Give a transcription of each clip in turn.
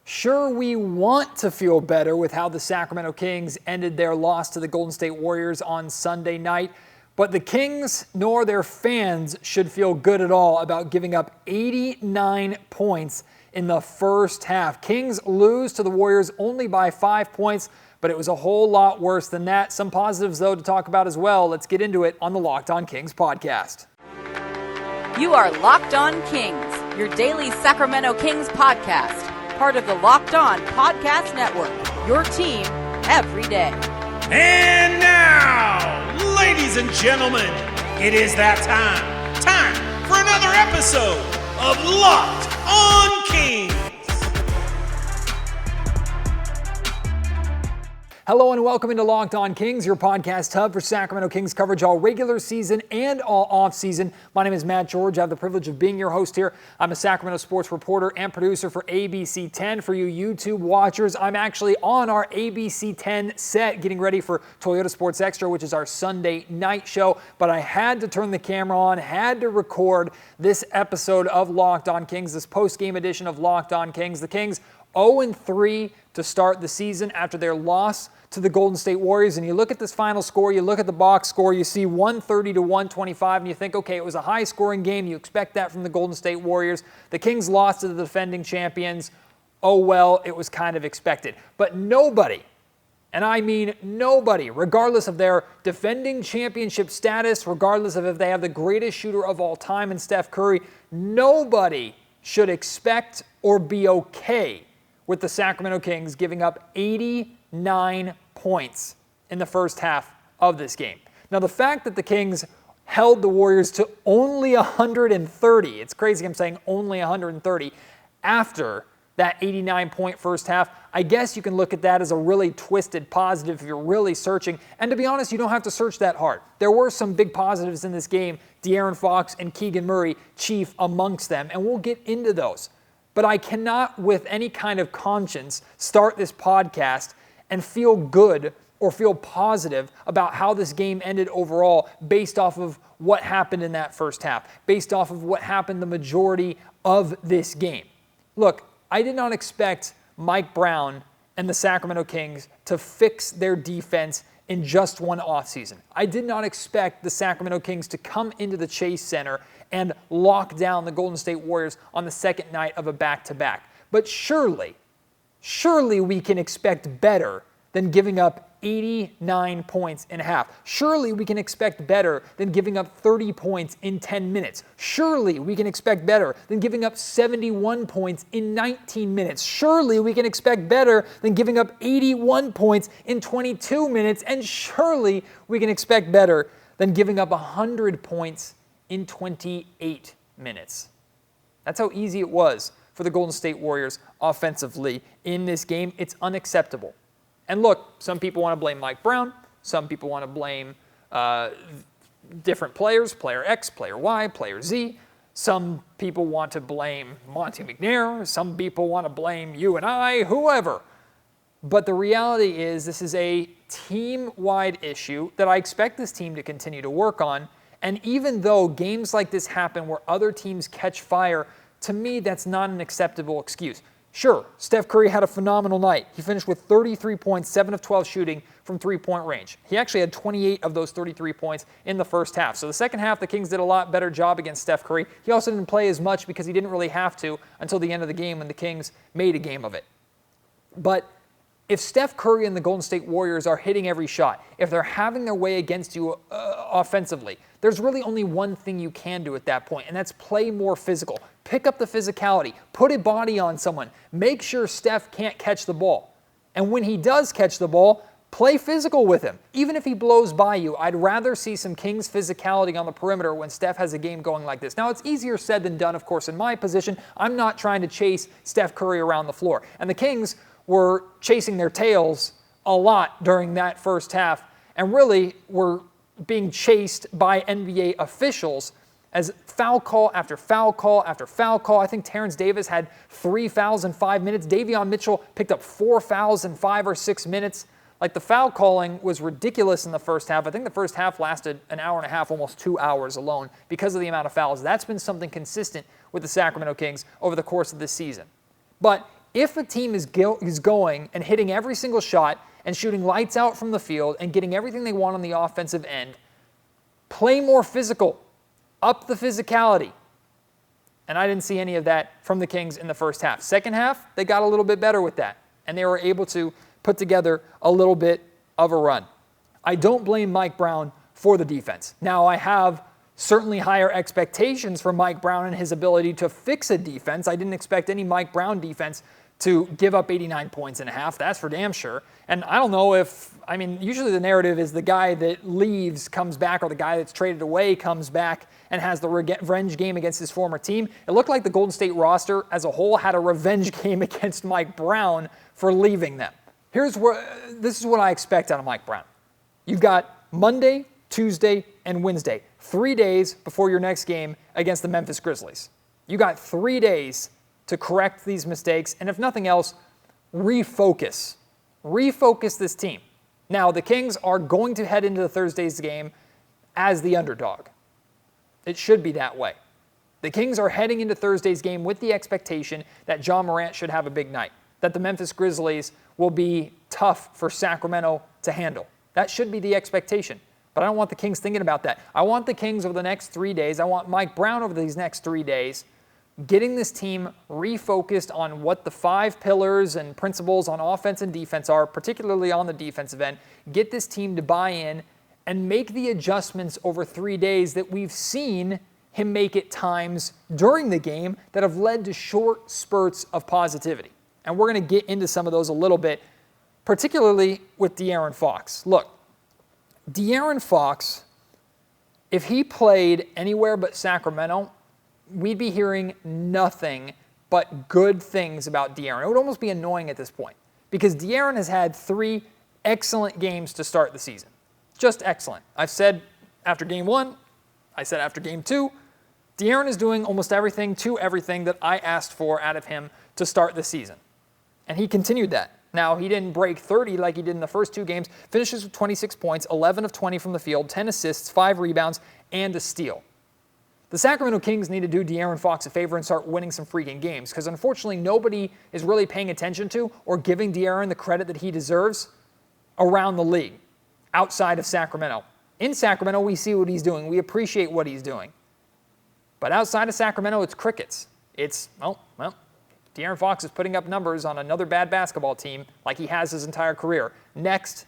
Sure, we want to feel better with how the Sacramento Kings ended their loss to the Golden State Warriors on Sunday night, but the Kings nor their fans should feel good at all about giving up 89 points in the first half. Kings lose to the Warriors only by 5 points, but it was a whole lot worse than that. Some positives, though, to talk about as well. Let's get into it on the Locked On Kings podcast. You are Locked On Kings, your daily Sacramento Kings podcast. Part of the Locked On Podcast Network, your team every day. And now, ladies and gentlemen, it is that time. Time for another episode of Locked On Kings. Hello and welcome into Locked On Kings, your podcast hub for Sacramento Kings coverage all regular season and all off season. My name is Matt George. I have the privilege of being your host here. I'm a Sacramento sports reporter and producer for ABC 10. For you YouTube watchers, I'm actually on our ABC 10 set getting ready for Toyota Sports Extra, which is our Sunday night show. But I had to turn the camera on, had to record this episode of Locked On Kings, this post-game edition of Locked On Kings. The Kings 0-3 to start the season after their loss to the Golden State Warriors. And you look at this final score, you look at the box score, you see 130 to 125, and you think, okay, it was a high-scoring game. You expect that from the Golden State Warriors. The Kings lost to the defending champions. Oh, well, it was kind of expected. But nobody, and I mean nobody, regardless of their defending championship status, regardless of if they have the greatest shooter of all time in Steph Curry, nobody should expect or be okay with the Sacramento Kings giving up 89 points in the first half of this game. Now, the fact that the Kings held the Warriors to only 130, it's crazy I'm saying only 130, after that 89-point first half, I guess you can look at that as a really twisted positive if you're really searching. And to be honest, you don't have to search that hard. There were some big positives in this game, De'Aaron Fox and Keegan Murray chief amongst them, and we'll get into those. But I cannot, with any kind of conscience, start this podcast and feel good or feel positive about how this game ended overall based off of what happened in that first half, based off of what happened the majority of this game. Look, I did not expect Mike Brown and the Sacramento Kings to fix their defense in just one offseason. I did not expect the Sacramento Kings to come into the Chase Center and lock down the Golden State Warriors on the second night of a back-to-back. But surely we can expect better than giving up 89 points in a half. Surely we can expect better than giving up 30 points in 10 minutes. Surely we can expect better than giving up 71 points in 19 minutes. Surely we can expect better than giving up 81 points in 22 minutes. And surely we can expect better than giving up 100 points in 28 minutes. That's how easy it was for the Golden State Warriors offensively in this game. It's unacceptable. And look, some people want to blame Mike Brown. Some people want to blame different players, player X, player Y, player Z. Some people want to blame Monty McNair. Some people want to blame you and I, whoever. But the reality is this is a team-wide issue that I expect this team to continue to work on. And even though games like this happen where other teams catch fire, to me, that's not an acceptable excuse. Sure, Steph Curry had a phenomenal night. He finished with 33 points, 7 of 12 shooting from three-point range. He actually had 28 of those 33 points in the first half. So the second half, the Kings did a lot better job against Steph Curry. He also didn't play as much because he didn't really have to until the end of the game when the Kings made a game of it. But if Steph Curry and the Golden State Warriors are hitting every shot, if they're having their way against you offensively, there's really only one thing you can do at that point, and that's play more physical. Pick up the physicality. Put a body on someone. Make sure Steph can't catch the ball. And when he does catch the ball, play physical with him. Even if he blows by you, I'd rather see some Kings physicality on the perimeter when Steph has a game going like this. Now, it's easier said than done, of course, in my position. I'm not trying to chase Steph Curry around the floor. And the Kings were chasing their tails a lot during that first half and really were being chased by NBA officials as foul call after foul call after foul call. I think Terrence Davis had 3 fouls in 5 minutes. Davion Mitchell picked up 4 fouls in 5 or 6 minutes. Like, the foul calling was ridiculous in the first half. I think the first half lasted an hour and a half, almost 2 hours alone because of the amount of fouls. That's been something consistent with the Sacramento Kings over the course of this season. But if a team is going and hitting every single shot and shooting lights out from the field and getting everything they want on the offensive end, play more physical, up the physicality. And I didn't see any of that from the Kings in the first half. Second half, they got a little bit better with that, and they were able to put together a little bit of a run. I don't blame Mike Brown for the defense. Now, I have certainly higher expectations for Mike Brown and his ability to fix a defense. I didn't expect any Mike Brown defense to give up 89 points in a half. That's for damn sure. And I don't know usually the narrative is the guy that leaves comes back, or the guy that's traded away comes back and has the revenge game against his former team. It looked like the Golden State roster as a whole had a revenge game against Mike Brown for leaving them. This is what I expect out of Mike Brown. You've got Monday, Tuesday, and Wednesday, 3 days before your next game against the Memphis Grizzlies. You got 3 days to correct these mistakes, and if nothing else, refocus. Refocus this team. Now, the Kings are going to head into the Thursday's game as the underdog. It should be that way. The Kings are heading into Thursday's game with the expectation that John Morant should have a big night, that the Memphis Grizzlies will be tough for Sacramento to handle. That should be the expectation. But I don't want the Kings thinking about that. I want the Kings over the next 3 days, I want Mike Brown over these next 3 days, getting this team refocused on what the 5 pillars and principles on offense and defense are, particularly on the defensive end. Get this team to buy in and make the adjustments over 3 days that we've seen him make at times during the game that have led to short spurts of positivity. And we're going to get into some of those a little bit, particularly with De'Aaron Fox. Look, De'Aaron Fox, if he played anywhere but Sacramento, we'd be hearing nothing but good things about De'Aaron. It would almost be annoying at this point because De'Aaron has had 3 excellent games to start the season. Just excellent. I've said after game 1, I said after game 2, De'Aaron is doing almost everything that I asked for out of him to start the season. And he continued that. Now, he didn't break 30 like he did in the first 2 games, finishes with 26 points, 11 of 20 from the field, 10 assists, 5 rebounds, and a steal. The Sacramento Kings need to do De'Aaron Fox a favor and start winning some freaking games because unfortunately nobody is really paying attention to or giving De'Aaron the credit that he deserves around the league outside of Sacramento. In Sacramento, we see what he's doing. We appreciate what he's doing. But outside of Sacramento, it's crickets. It's, De'Aaron Fox is putting up numbers on another bad basketball team like he has his entire career. Next,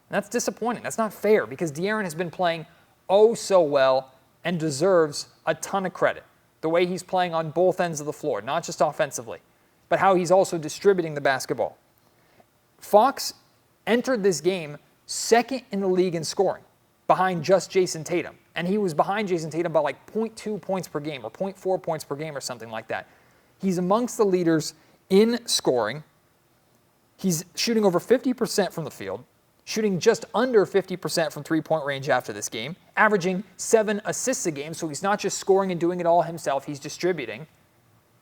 and that's disappointing. That's not fair because De'Aaron has been playing oh so well and deserves a ton of credit. The way he's playing on both ends of the floor, not just offensively, but how he's also distributing the basketball. Fox entered this game second in the league in scoring, behind just Jason Tatum. And he was behind Jason Tatum by like 0.2 points per game or 0.4 points per game or something like that. He's amongst the leaders in scoring. He's shooting over 50% from the field, shooting just under 50% from three-point range after this game, averaging 7 assists a game, so he's not just scoring and doing it all himself, he's distributing.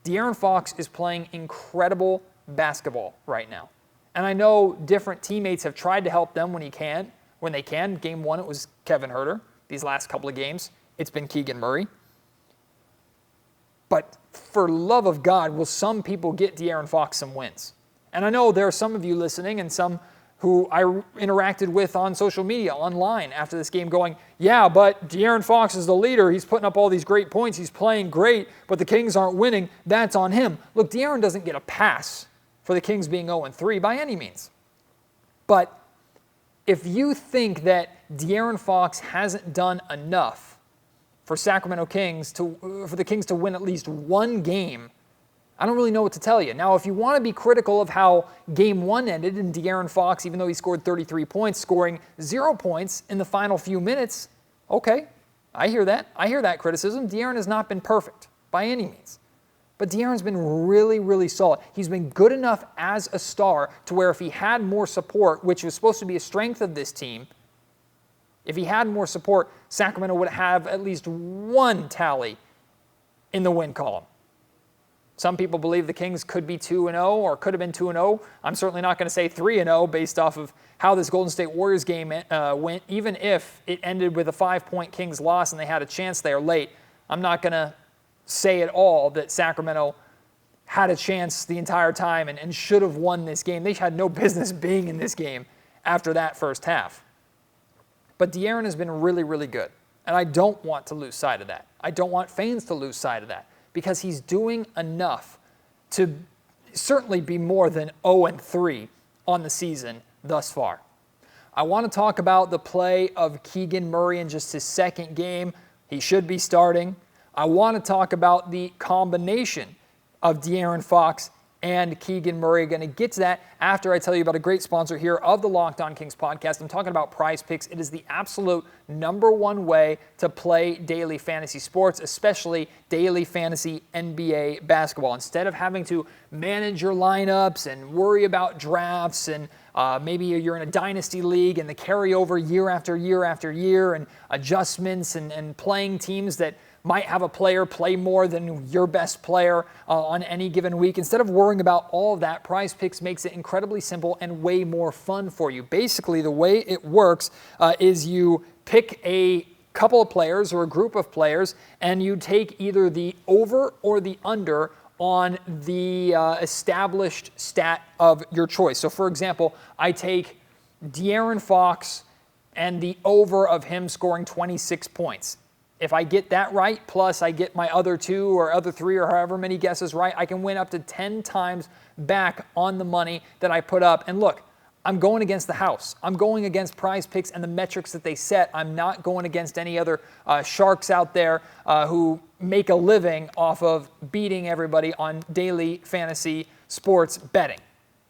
De'Aaron Fox is playing incredible basketball right now. And I know different teammates have tried to help them when they can. Game 1, it was Kevin Huerter. These last couple of games, it's been Keegan Murray. But for love of God, will some people get De'Aaron Fox some wins? And I know there are some of you listening and some who I interacted with on social media, online, after this game going, yeah, but De'Aaron Fox is the leader. He's putting up all these great points. He's playing great, but the Kings aren't winning. That's on him. Look, De'Aaron doesn't get a pass for the Kings being 0-3 by any means. But if you think that De'Aaron Fox hasn't done enough for for the Kings to win at least one game, I don't really know what to tell you. Now, if you want to be critical of how Game 1 ended and De'Aaron Fox, even though he scored 33 points, scoring 0 points in the final few minutes, okay, I hear that. I hear that criticism. De'Aaron has not been perfect by any means. But De'Aaron's been really, really solid. He's been good enough as a star to where if he had more support, which was supposed to be a strength of this team, if he had more support, Sacramento would have at least one tally in the win column. Some people believe the Kings could be 2-0 or could have been 2-0. I'm certainly not going to say 3-0 based off of how this Golden State Warriors game went, even if it ended with a 5-point Kings loss and they had a chance there late. I'm not going to say at all that Sacramento had a chance the entire time and should have won this game. They had no business being in this game after that first half. But De'Aaron has been really, really good. And I don't want to lose sight of that. I don't want fans to lose sight of that because he's doing enough to certainly be more than 0-3 on the season thus far. I want to talk about the play of Keegan Murray in just his second game. He should be starting. I want to talk about the combination of De'Aaron Fox and Keegan Murray. Going to get to that after I tell you about a great sponsor here of the Locked On Kings podcast. I'm talking about Prize Picks. It is the absolute #1 way to play daily fantasy sports, especially daily fantasy NBA basketball. Instead of having to manage your lineups and worry about drafts and maybe you're in a dynasty league and the carryover year after year after year and adjustments and playing teams that might have a player play more than your best player on any given week. Instead of worrying about all of that, Prize Picks makes it incredibly simple and way more fun for you. Basically, the way it works is you pick a couple of players or a group of players and you take either the over or the under on the established stat of your choice. So for example, I take De'Aaron Fox and the over of him scoring 26 points. If I get that right, plus I get my other 2 or other 3 or however many guesses right, I can win up to 10 times back on the money that I put up. And look, I'm going against the house. I'm going against Prize Picks and the metrics that they set. I'm not going against any other sharks out there who make a living off of beating everybody on daily fantasy sports betting.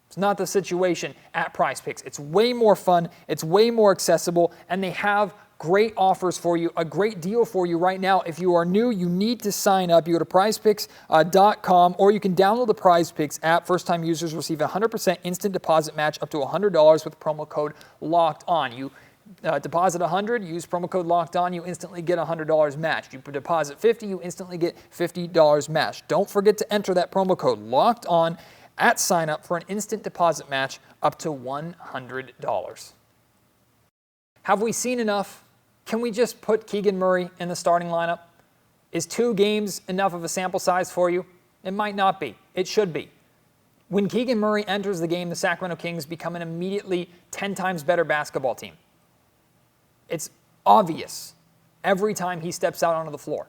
It's not the situation at Prize Picks. It's way more fun. It's way more accessible, and they have great offers for you, a great deal for you right now. If you are new, you need to sign up. You go to prizepicks.com or you can download the Prize Picks app. First-time users receive a 100% instant deposit match up to $100 with promo code LOCKED ON. You deposit $100, use promo code LOCKED ON, you instantly get $100 matched. You deposit $50, you instantly get $50 matched. Don't forget to enter that promo code LOCKED ON at sign up for an instant deposit match up to $100. Have we seen enough? Can we just put Keegan Murray in the starting lineup? Is 2 games enough of a sample size for you? It might not be. It should be. When Keegan Murray enters the game, the Sacramento Kings become an immediately 10 times better basketball team. It's obvious every time he steps out onto the floor.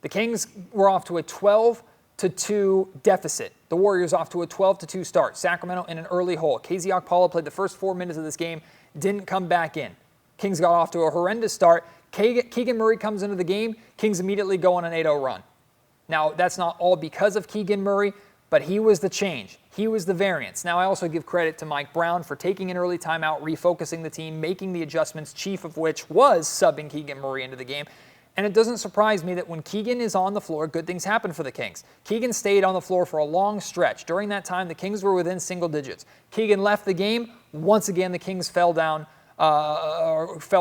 The Kings were off to a 12-2 deficit. The Warriors off to a 12-2 start. Sacramento in an early hole. KZ Okpala played the first 4 minutes of this game, didn't come back in. Kings got off to a horrendous start. Keegan Murray comes into the game. Kings immediately go on an 8-0 run. Now, that's not all because of Keegan Murray, but he was the change. He was the variance. Now, I also give credit to Mike Brown for taking an early timeout, refocusing the team, making the adjustments, chief of which was subbing Keegan Murray into the game. And it doesn't surprise me that when Keegan is on the floor, good things happen for the Kings. Keegan stayed on the floor for a long stretch. During that time, the Kings were within single digits. Keegan left the game. Once again, the Kings fell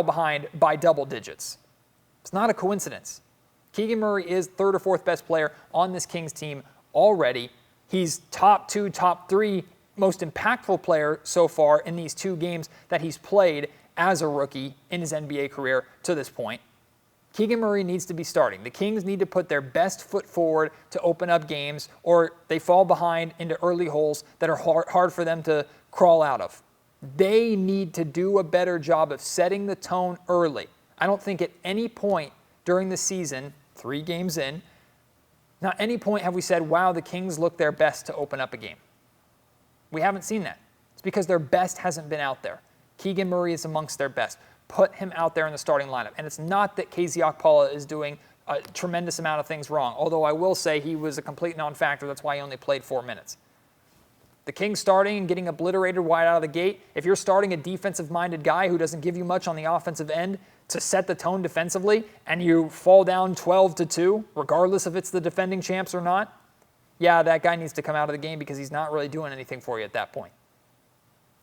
behind by double digits. It's not a coincidence. Keegan Murray is 3rd or 4th best player on this Kings team already. He's top 2, top 3 most impactful player so far in these 2 games that he's played as a rookie in his NBA career to this point. Keegan Murray needs to be starting. The Kings need to put their best foot forward to open up games, or they fall behind into early holes that are hard for them to crawl out of. They need to do a better job of setting the tone early. I don't think at any point during the season, 3 games in, not any point have we said, wow, the Kings look their best to open up a game. We haven't seen that. It's because their best hasn't been out there. Keegan Murray is amongst their best. Put him out there in the starting lineup. And it's not that KZ Okpala is doing a tremendous amount of things wrong, although I will say he was a complete non-factor. That's why he only played 4 minutes. The Kings starting and getting obliterated wide out of the gate, if you're starting a defensive-minded guy who doesn't give you much on the offensive end to set the tone defensively, and you fall down 12-2, regardless if it's the defending champs or not, yeah, that guy needs to come out of the game because he's not really doing anything for you at that point.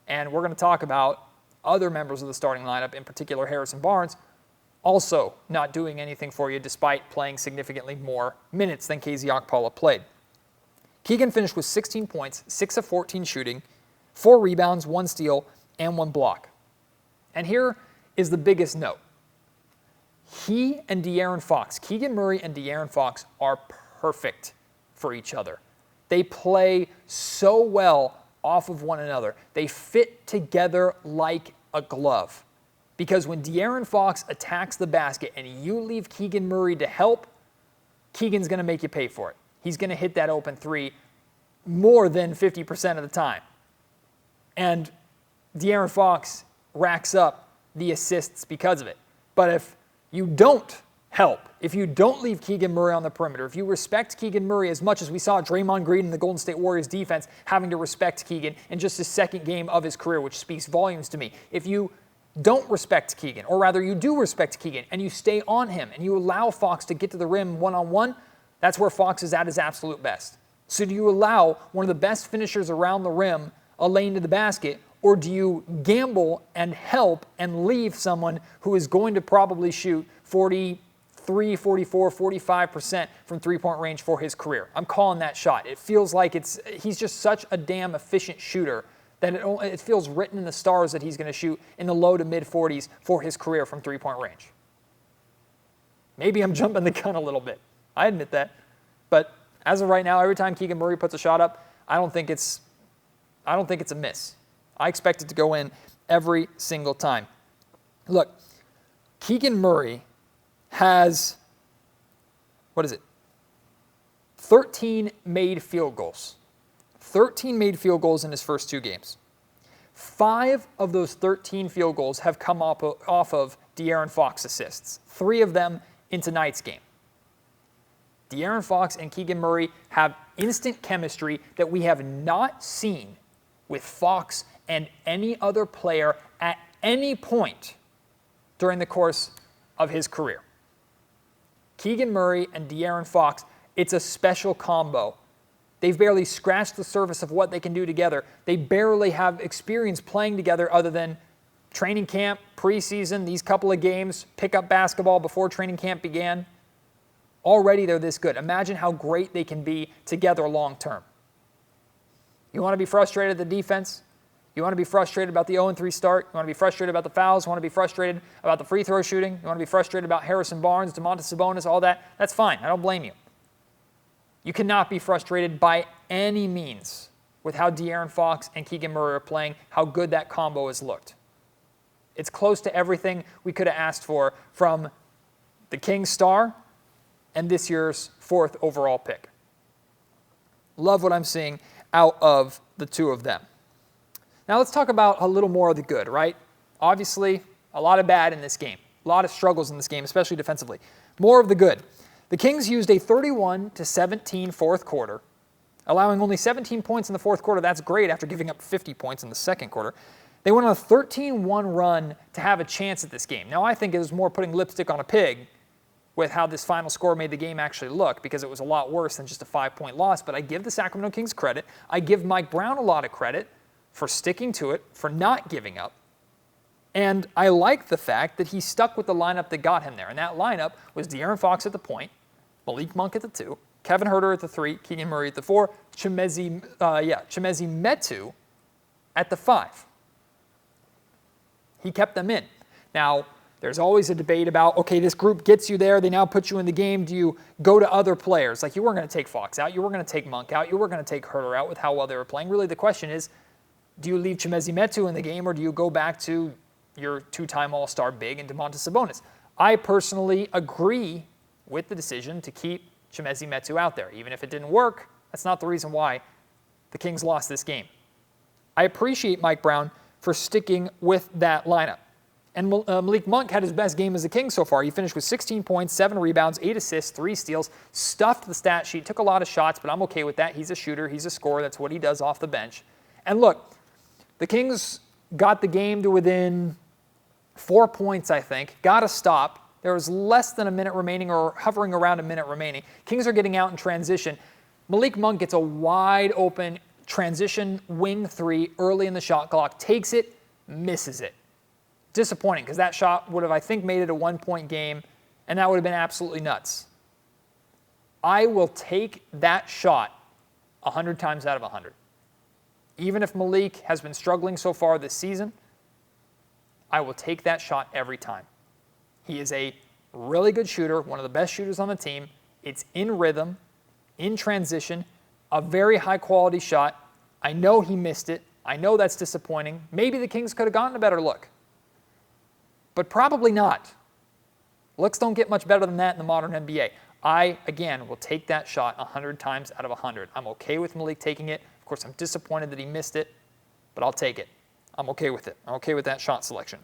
And we're going to talk about other members of the starting lineup, in particular Harrison Barnes, also not doing anything for you despite playing significantly more minutes than KZ Okpala played. Keegan finished with 16 points, 6 of 14 shooting, 4 rebounds, 1 steal, and 1 block. And here is the biggest note. He and De'Aaron Fox, Keegan Murray and De'Aaron Fox are perfect for each other. They play so well off of one another. They fit together like a glove. Because when De'Aaron Fox attacks the basket and you leave Keegan Murray to help, Keegan's going to make you pay for it. He's going to hit that open three more than 50% of the time. And De'Aaron Fox racks up the assists because of it. But if you don't help, if you don't leave Keegan Murray on the perimeter, if you respect Keegan Murray as much as we saw Draymond Green and the Golden State Warriors defense having to respect Keegan in just his second game of his career, which speaks volumes to me. If you don't respect Keegan, or rather you do respect Keegan, and you stay on him and you allow Fox to get to the rim one-on-one, that's where Fox is at his absolute best. So do you allow one of the best finishers around the rim a lane to the basket, or do you gamble and help and leave someone who is going to probably shoot 43, 44, 45% from three-point range for his career? I'm calling that shot. It feels like he's just such a damn efficient shooter that it feels written in the stars that he's going to shoot in the low to mid-40s for his career from three-point range. Maybe I'm jumping the gun a little bit. I admit that. But as of right now, every time Keegan Murray puts a shot up, I don't think it's a miss. I expect it to go in every single time. Look, Keegan Murray has, 13 made field goals. 13 made field goals in his first two games. 5 of those 13 field goals have come off of De'Aaron Fox assists. 3 of them in tonight's game. De'Aaron Fox and Keegan Murray have instant chemistry that we have not seen with Fox and any other player at any point during the course of his career. Keegan Murray and De'Aaron Fox, it's a special combo. They've barely scratched the surface of what they can do together. They barely have experience playing together other than training camp, preseason, these couple of games, pickup basketball before training camp began. Already they're this good. Imagine how great they can be together long term. You want to be frustrated at the defense? You want to be frustrated about the 0-3 start? You want to be frustrated about the fouls? You want to be frustrated about the free throw shooting? You want to be frustrated about Harrison Barnes, Domantas Sabonis, all that? That's fine. I don't blame you. You cannot be frustrated by any means with how De'Aaron Fox and Keegan Murray are playing, how good that combo has looked. It's close to everything we could have asked for from the Kings star and this year's 4th overall pick. Love what I'm seeing out of the two of them. Now let's talk about a little more of the good, right? Obviously, a lot of bad in this game. A lot of struggles in this game, especially defensively. More of the good. The Kings used a 31-17 fourth quarter, allowing only 17 points in the fourth quarter. That's great after giving up 50 points in the second quarter. They went on a 13-1 run to have a chance at this game. Now I think it was more putting lipstick on a pig with how this final score made the game actually look, because it was a lot worse than just a 5-point loss. But I give the Sacramento Kings credit. I give Mike Brown a lot of credit for sticking to it, for not giving up. And I like the fact that he stuck with the lineup that got him there. And that lineup was De'Aaron Fox at the point, Malik Monk at the 2, Kevin Huerter at the 3, Keegan Murray at the 4, Chimezie Metu at the 5. He kept them in. Now, there's always a debate about, okay, this group gets you there. They now put you in the game. Do you go to other players? Like, you weren't going to take Fox out. You weren't going to take Monk out. You weren't going to take Huerter out with how well they were playing. Really, the question is, do you leave Chimezie Metu in the game, or do you go back to your 2-time All-Star big and Domantas Sabonis? I personally agree with the decision to keep Chimezie Metu out there. Even if it didn't work, that's not the reason why the Kings lost this game. I appreciate Mike Brown for sticking with that lineup. And Malik Monk had his best game as a King so far. He finished with 16 points, 7 rebounds, 8 assists, 3 steals, stuffed the stat sheet, took a lot of shots, but I'm okay with that. He's a shooter. He's a scorer. That's what he does off the bench. And look, the Kings got the game to within 4 points, I think. Got a stop. There was less than a minute remaining, or hovering around a minute remaining. Kings are getting out in transition. Malik Monk gets a wide open transition wing 3 early in the shot clock, takes it, misses it. Disappointing, because that shot would have, I think, made it a 1-point game, and that would have been absolutely nuts. I will take that shot 100 times out of 100. Even if Malik has been struggling so far this season, I will take that shot every time. He is a really good shooter, one of the best shooters on the team. It's in rhythm, in transition, a very high-quality shot. I know he missed it. I know that's disappointing. Maybe the Kings could have gotten a better look, but probably not. Looks don't get much better than that in the modern NBA. I, again, will take that shot 100 times out of 100. I'm okay with Malik taking it. Of course, I'm disappointed that he missed it, but I'll take it. I'm okay with it. I'm okay with that shot selection.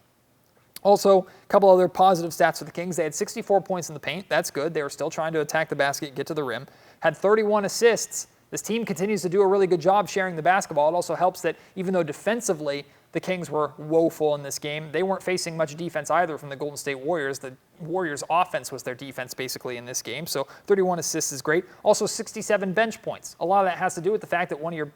Also, a couple other positive stats for the Kings. They had 64 points in the paint. That's good. They were still trying to attack the basket, get to the rim. Had 31 assists. This team continues to do a really good job sharing the basketball. It also helps that even though defensively the Kings were woeful in this game, they weren't facing much defense either from the Golden State Warriors. The Warriors' offense was their defense basically in this game. So 31 assists is great. Also 67 bench points. A lot of that has to do with the fact that one of your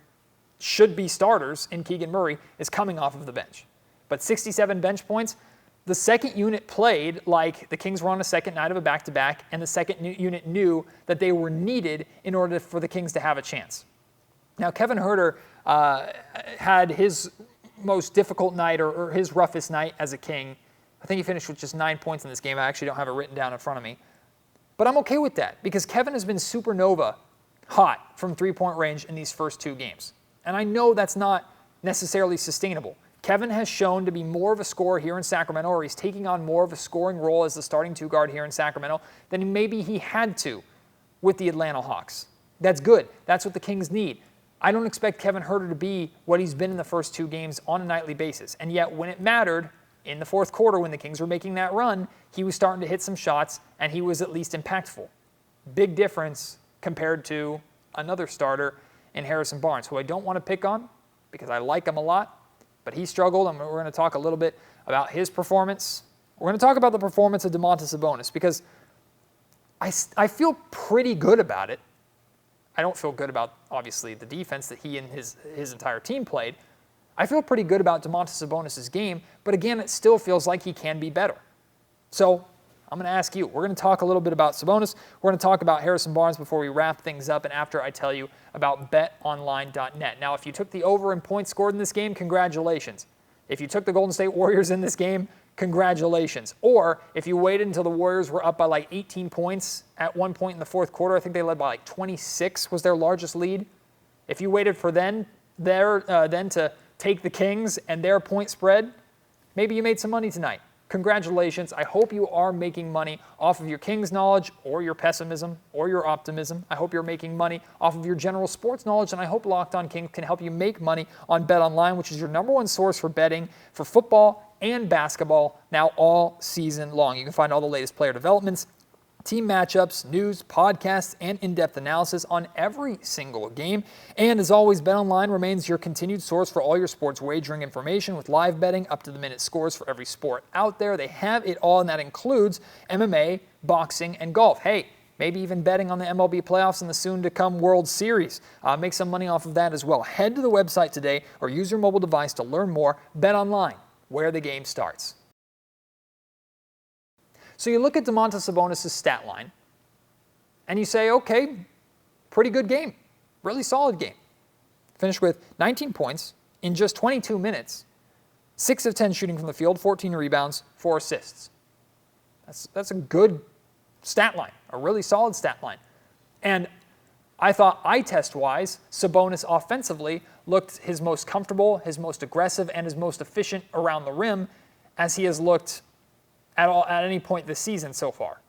should-be starters in Keegan Murray is coming off of the bench. But 67 bench points, the second unit played like the Kings were on a second night of a back-to-back, and the second unit knew that they were needed in order for the Kings to have a chance. Now, Kevin Huerter had his most difficult night or his roughest night as a King. I think he finished with just 9 points in this game. I actually don't have it written down in front of me. But I'm okay with that because Kevin has been supernova hot from three-point range in these first two games. And I know that's not necessarily sustainable. Kevin has shown to be more of a scorer here in Sacramento, or he's taking on more of a scoring role as the starting two guard here in Sacramento than maybe he had to with the Atlanta Hawks. That's good. That's what the Kings need. I don't expect Kevin Huerter to be what he's been in the first two games on a nightly basis. And yet when it mattered in the fourth quarter when the Kings were making that run, he was starting to hit some shots and he was at least impactful. Big difference compared to another starter in Harrison Barnes, who I don't want to pick on because I like him a lot, but he struggled, and we're going to talk a little bit about his performance. We're going to talk about the performance of Domantas Sabonis because I feel pretty good about it. I don't feel good about, obviously, the defense that he and his entire team played. I feel pretty good about Domantas Sabonis' game, but again, it still feels like he can be better. So I'm going to ask you. We're going to talk a little bit about Sabonis. We're going to talk about Harrison Barnes before we wrap things up and after I tell you about betonline.net. Now, if you took the over in points scored in this game, congratulations. If you took the Golden State Warriors in this game, congratulations. Or if you waited until the Warriors were up by like 18 points at one point in the fourth quarter, I think they led by like 26 was their largest lead. If you waited for then to take the Kings and their point spread, maybe you made some money tonight. Congratulations. I hope you are making money off of your Kings knowledge or your pessimism or your optimism. I hope you're making money off of your general sports knowledge, and I hope Locked On Kings can help you make money on BetOnline, which is your number one source for betting for football and basketball now all season long. You can find all the latest player developments, team matchups, news, podcasts, and in-depth analysis on every single game. And as always, BetOnline remains your continued source for all your sports wagering information with live betting, up-to-the-minute scores for every sport out there. They have it all, and that includes MMA, boxing, and golf. Hey, maybe even betting on the MLB playoffs and the soon-to-come World Series. Make some money off of that as well. Head to the website today or use your mobile device to learn more. BetOnline, where the game starts. So you look at Domantas Sabonis' stat line, and you say, okay, pretty good game, really solid game. Finished with 19 points in just 22 minutes, 6 of 10 shooting from the field, 14 rebounds, 4 assists. That's a good stat line, a really solid stat line. And I thought eye test-wise, Sabonis offensively looked his most comfortable, his most aggressive, and his most efficient around the rim as he has looked at any point this season so far.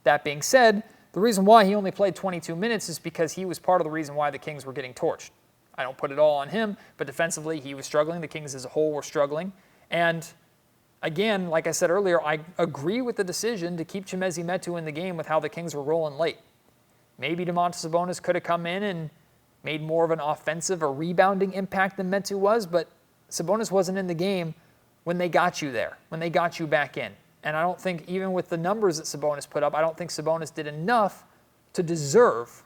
That being said, the reason why he only played 22 minutes is because he was part of the reason why the Kings were getting torched. I don't put it all on him, but defensively he was struggling. The Kings as a whole were struggling. And again, like I said earlier, I agree with the decision to keep Chimezie Metu in the game with how the Kings were rolling late. Maybe Domantas Sabonis could have come in and made more of an offensive or rebounding impact than Metu was, but Sabonis wasn't in the game when they got you there, when they got you back in. And I don't think, even with the numbers that Sabonis put up, I don't think Sabonis did enough to deserve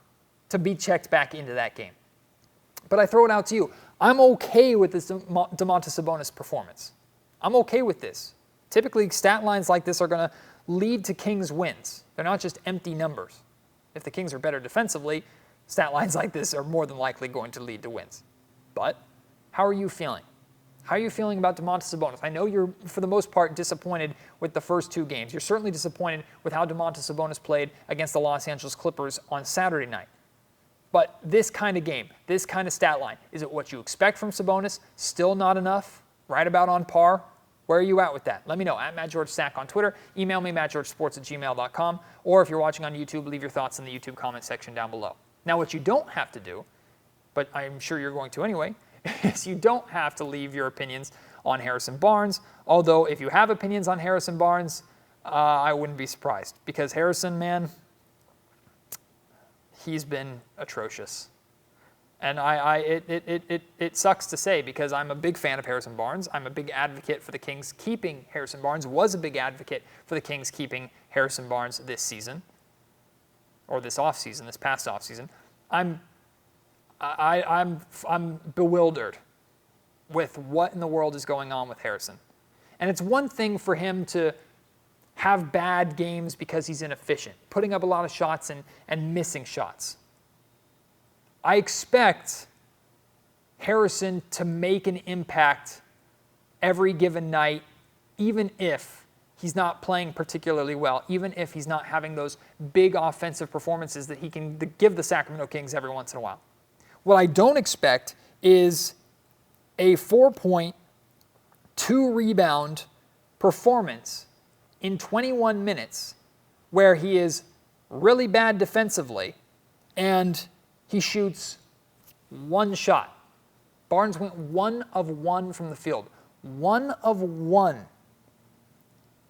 to be checked back into that game. But I throw it out to you. I'm okay with this Domantas Sabonis performance. I'm okay with this. Typically, stat lines like this are going to lead to Kings wins. They're not just empty numbers. If the Kings are better defensively, stat lines like this are more than likely going to lead to wins. But how are you feeling? How are you feeling about Domantas Sabonis? I know you're, for the most part, disappointed with the first two games. You're certainly disappointed with how Domantas Sabonis played against the Los Angeles Clippers on Saturday night. But this kind of game, this kind of stat line, is it what you expect from Sabonis? Still not enough? Right about on par? Where are you at with that? Let me know at MattGeorgeSack on Twitter. Email me, mattgeorgesports@gmail.com. Or if you're watching on YouTube, leave your thoughts in the YouTube comment section down below. Now, what you don't have to do, but I'm sure you're going to anyway, is you don't have to leave your opinions on Harrison Barnes. Although, if you have opinions on Harrison Barnes, I wouldn't be surprised. Because Harrison, man, he's been atrocious. And it sucks to say because I'm a big fan of Harrison Barnes. I'm a big advocate for the Kings keeping Harrison Barnes, was a big advocate for the Kings keeping Harrison Barnes this season, or this offseason, this past offseason. I'm bewildered with what in the world is going on with Harrison. And it's one thing for him to have bad games because he's inefficient, putting up a lot of shots and missing shots. I expect Harrison to make an impact every given night, even if he's not playing particularly well, even if he's not having those big offensive performances that he can give the Sacramento Kings every once in a while. What I don't expect is a 4-point, 2-rebound performance in 21 minutes where he is really bad defensively and he shoots one shot. Barnes went 1 of 1 from the field. 1 of 1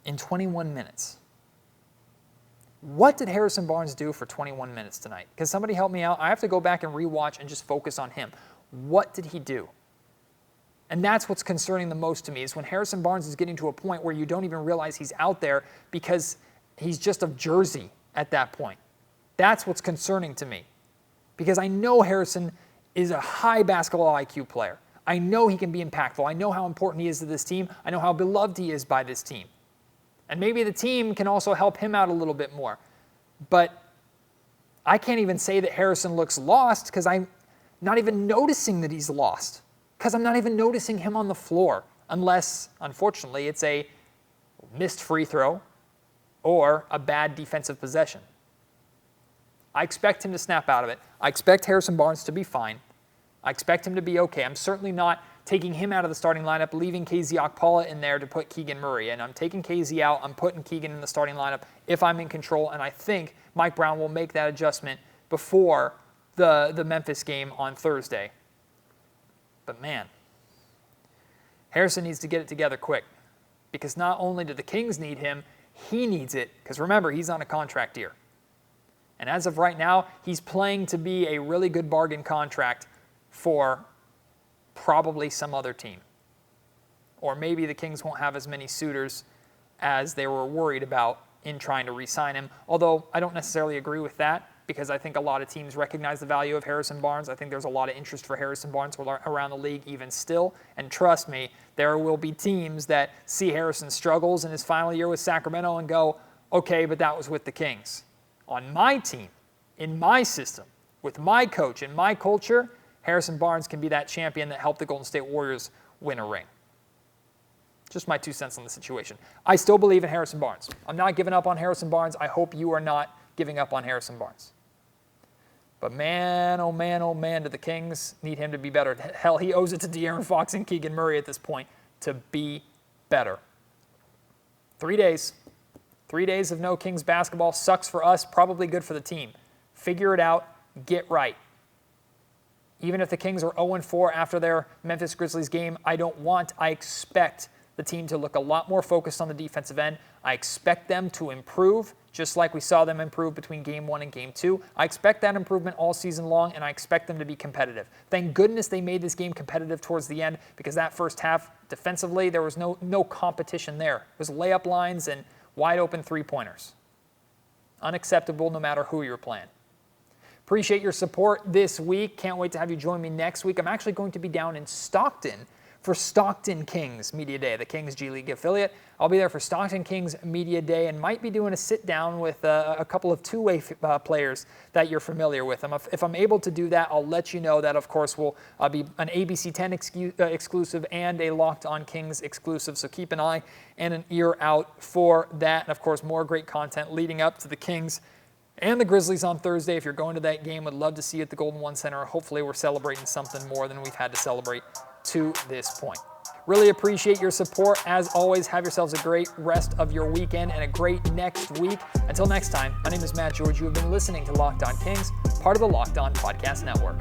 in 21 minutes. What did Harrison Barnes do for 21 minutes tonight? Can somebody help me out? I have to go back and rewatch and just focus on him. What did he do? And that's what's concerning the most to me, is when Harrison Barnes is getting to a point where you don't even realize he's out there because he's just a jersey at that point. That's what's concerning to me. Because I know Harrison is a high basketball IQ player. I know he can be impactful. I know how important he is to this team. I know how beloved he is by this team. And maybe the team can also help him out a little bit more. But I can't even say that Harrison looks lost because I'm not even noticing that he's lost. Because I'm not even noticing him on the floor. Unless, unfortunately, it's a missed free throw or a bad defensive possession. I expect him to snap out of it. I expect Harrison Barnes to be fine. I expect him to be okay. I'm certainly not taking him out of the starting lineup, leaving KZ Okpala in there to put Keegan Murray. And I'm taking KZ out. I'm putting Keegan in the starting lineup if I'm in control. And I think Mike Brown will make that adjustment before the Memphis game on Thursday. But man, Harrison needs to get it together quick. Because not only do the Kings need him, he needs it. Because remember, he's on a contract year. And as of right now, he's playing to be a really good bargain contract for probably some other team. Or maybe the Kings won't have as many suitors as they were worried about in trying to re-sign him. Although I don't necessarily agree with that because I think a lot of teams recognize the value of Harrison Barnes. I think there's a lot of interest for Harrison Barnes around the league even still. And trust me, there will be teams that see Harrison's struggles in his final year with Sacramento and go, okay, but that was with the Kings. On my team, in my system, with my coach and my culture, Harrison Barnes can be that champion that helped the Golden State Warriors win a ring. Just my 2 cents on the situation. I still believe in Harrison Barnes. I'm not giving up on Harrison Barnes. I hope you are not giving up on Harrison Barnes. But man, oh man, oh man, do the Kings need him to be better. Hell, he owes it to De'Aaron Fox and Keegan Murray at this point to be better. 3 days. 3 days of no Kings basketball sucks for us, probably good for the team. Figure it out, get right. Even if the Kings are 0-4 after their Memphis Grizzlies game, I expect the team to look a lot more focused on the defensive end. I expect them to improve, just like we saw them improve between Game 1 and Game 2. I expect that improvement all season long, and I expect them to be competitive. Thank goodness they made this game competitive towards the end, because that first half, defensively, there was no competition there. It was layup lines and wide open three-pointers. Unacceptable no matter who you're playing. Appreciate your support this week. Can't wait to have you join me next week. I'm actually going to be down in Stockton for Stockton Kings Media Day, the Kings G League affiliate. I'll be there for Stockton Kings Media Day and might be doing a sit-down with a couple of two-way players that you're familiar with. If I'm able to do that, I'll let you know. That, of course, will be an ABC 10 exclusive and a Locked On Kings exclusive, so keep an eye and an ear out for that. And, of course, more great content leading up to the Kings And the Grizzlies on Thursday. If you're going to that game, would love to see you at the Golden One Center. Hopefully we're celebrating something more than we've had to celebrate to this point. Really appreciate your support. As always, have yourselves a great rest of your weekend and a great next week. Until next time, my name is Matt George. You have been listening to Locked On Kings, part of the Locked On Podcast Network.